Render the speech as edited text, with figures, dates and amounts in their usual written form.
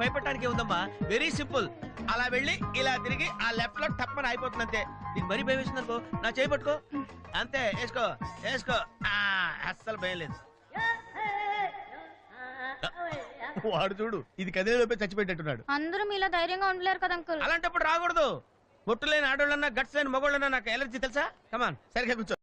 భయపడటానికి ఉందమ్మా, very simple. అలా వెళ్ళి ఇలా తిరిగి ఆ లెఫ్ట్ లో టప్పని అయిపోతుంది అంతే. నీకు మరీ భయం వేసింది అనుకో, నా చేయి పట్టుకో అంతే, వేసుకో వేసుకో. అస్సలు భయం లేదు. వాడు చూడు, ఇది కదిలేలోపే చచ్చిపెట్టేట్టున్నాడు. అందరూ మీలా ధైర్యంగా ఉండలేరు కదా అంకుల్. అలాంటప్పుడు రాకూడదు. పొట్టు లేని ఆడోళ్ళన్నా గట్స్ లేని మగోళ్ళన్నా నాకు ఎలర్జీ తెలుసా. కమాన్, సరిగ్గా కూర్చో.